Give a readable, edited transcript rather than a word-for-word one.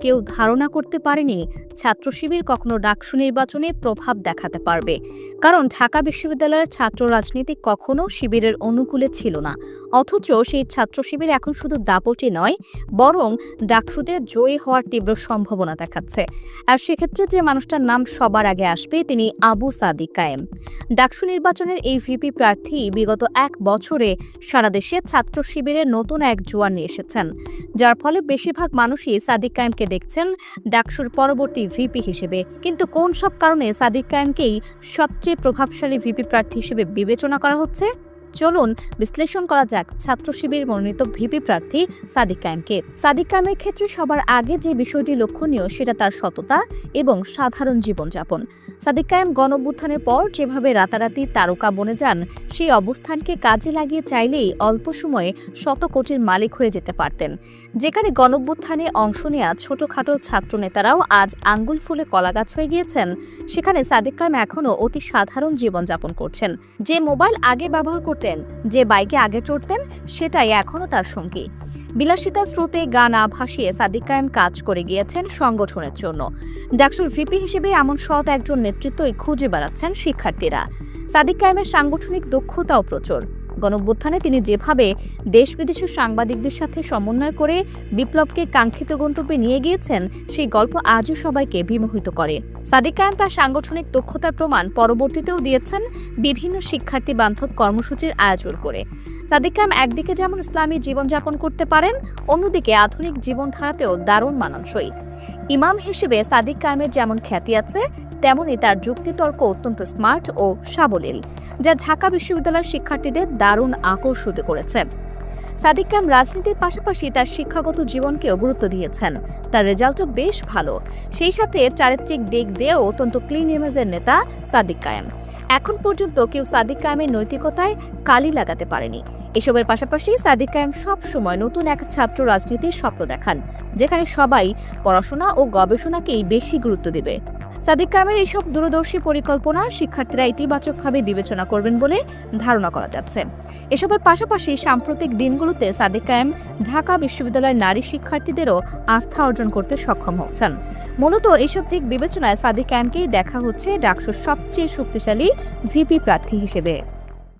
কেউ ধারণা করতে পারেনি ছাত্র শিবির কখনো ডাকসু নির্বাচনে প্রভাব দেখাতে পারবে। কারণ ঢাকা বিশ্ববিদ্যালয়ের ছাত্র রাজনীতি কখনো শিবিরের অনুকূলে ছিল না। অথচ সেই ছাত্র শিবির এখন শুধু দাপটে নয়, বরং ডাকসুতে জয়ী হওয়ার তীব্র সম্ভাবনা দেখাচ্ছে। আর সেক্ষেত্রে যে মানুষটার নাম সবার আগে আসবে তিনি আবু সাদিক কায়েম। ডাকসু নির্বাচনের এই ভিপি প্রার্থী বিগত 1 বছরে সারা দেশে ছাত্র শিবিরের নতুন এক জোয়ার নিয়ে এসেছেন, যার ফলে বেশিরভাগ মানুষই সাদিক কায়েমকে দেখছেন ডাকসুর পরবর্তী ভিপি হিসেবে। কিন্তু কোন সব কারণে সাদিক কায়েমকেই সবচেয়ে প্রভাবশালী ভিপি প্রার্থী হিসেবে বিবেচনা করা হচ্ছে? চলুন বিশ্লেষণ করা যাক ছাত্র শিবির মনোনীত ভিপি প্রার্থী সাদিক কায়েমকে। সাদিক কায়েমের ক্ষেত্রে সবার আগে যে বিষয়টি লক্ষণীয় সেটা তার সততা এবং সাধারণ জীবনযাপন। সাদিক কায়েম গণঅভ্যুত্থানের পর যেভাবে রাতারাতি তারকা বনে যান, সেই অবস্থানকে কাজে লাগিয়ে চাইলেই অল্প সময়ে শত কোটির মালিক হয়ে যেতে পারতেন। যেখানে গণঅভ্যুত্থানে অংশ নেওয়া ছোটখাটো ছাত্র নেতারাও আজ আঙ্গুল ফুলে কলাগাছ হয়ে গিয়েছেন, সেখানে সাদিক কায়েম এখনও অতি সাধারণ জীবনযাপন করছেন। যে মোবাইল আগে ব্যবহার করতেন, যে বাইকে আগে চড়তেন, সেটাই এখনও তার সঙ্গী। বিলাসিতার স্রোতে গা না ভাসিয়ে সাদিক কায়েম কাজ করে গিয়েছেন সংগঠনের জন্য। ডাকসুর ভিপি হিসেবে এমন সৎ একজন নেতৃত্বই খুঁজে বেড়াচ্ছেন শিক্ষার্থীরা। সাদিক কায়েমের সাংগঠনিক দক্ষতাও প্রচুর। গণঅভ্যুত্থানে তিনি যেভাবে দেশ বিদেশের সাংবাদিকদের সাথে সমন্বয় করে বিপ্লবকে কাঙ্ক্ষিত গন্তব্যে নিয়ে গিয়েছেন, সেই গল্প আজও সবাইকে বিমোহিত করে। সাদিক কায়েম তার সাংগঠনিক দক্ষতার প্রমাণ পরবর্তীতেও দিয়েছেন বিভিন্ন শিক্ষার্থী বান্ধব কর্মসূচির আয়োজন করে। সাদিক কায়েম একদিকে যেমন ইসলামী জীবনযাপন করতে পারেন, অন্যদিকে আধুনিক জীবনধারাতেও দারুণ মানানসই। ইমাম হিসেবে সাদিক কায়েমের যেমন খ্যাতি আছে, তেমনই তার যুক্তিতর্ক অত্যন্ত স্মার্ট ও সাবলীল, যা ঢাকা বিশ্ববিদ্যালয়ের শিক্ষার্থীদের দারুণ আকর্ষিত করেছে। সাদিক কায়েম রাজনীতির পাশাপাশি তার শিক্ষাগত জীবনকেও গুরুত্ব দিয়েছেন। তার রেজাল্টও বেশ ভালো। সেই সাথে চারিত্রিক দিক দিয়েও অত্যন্ত ক্লিন ইমেজের নেতা সাদিক কায়েম। এখন পর্যন্ত কেউ সাদিক কায়েমের নৈতিকতায় কালি লাগাতে পারেনি। এসবের পাশাপাশি সাদিক কায়েম সব সময় নতুন এক ছাত্র রাজনীতির স্বপ্ন দেখান, যেখানে সবাই পড়াশোনা ও গবেষণাকেই বেশি গুরুত্ব দেবে। সাদিক কায়েমের এইসব দূরদর্শী পরিকল্পনা শিক্ষার্থীরা ইতিবাচকভাবে বিবেচনা করবেন বলে ধারণা করা যাচ্ছে। এসবের পাশাপাশি সাম্প্রতিক দিনগুলোতে সাদিক কায়েম ঢাকা বিশ্ববিদ্যালয়ের নারী শিক্ষার্থীদেরও আস্থা অর্জন করতে সক্ষম হচ্ছেন। মূলত এইসব দিক বিবেচনায় সাদিক কায়েমকেই দেখা হচ্ছে ডাকসুর সবচেয়ে শক্তিশালী ভিপি প্রার্থী হিসেবে।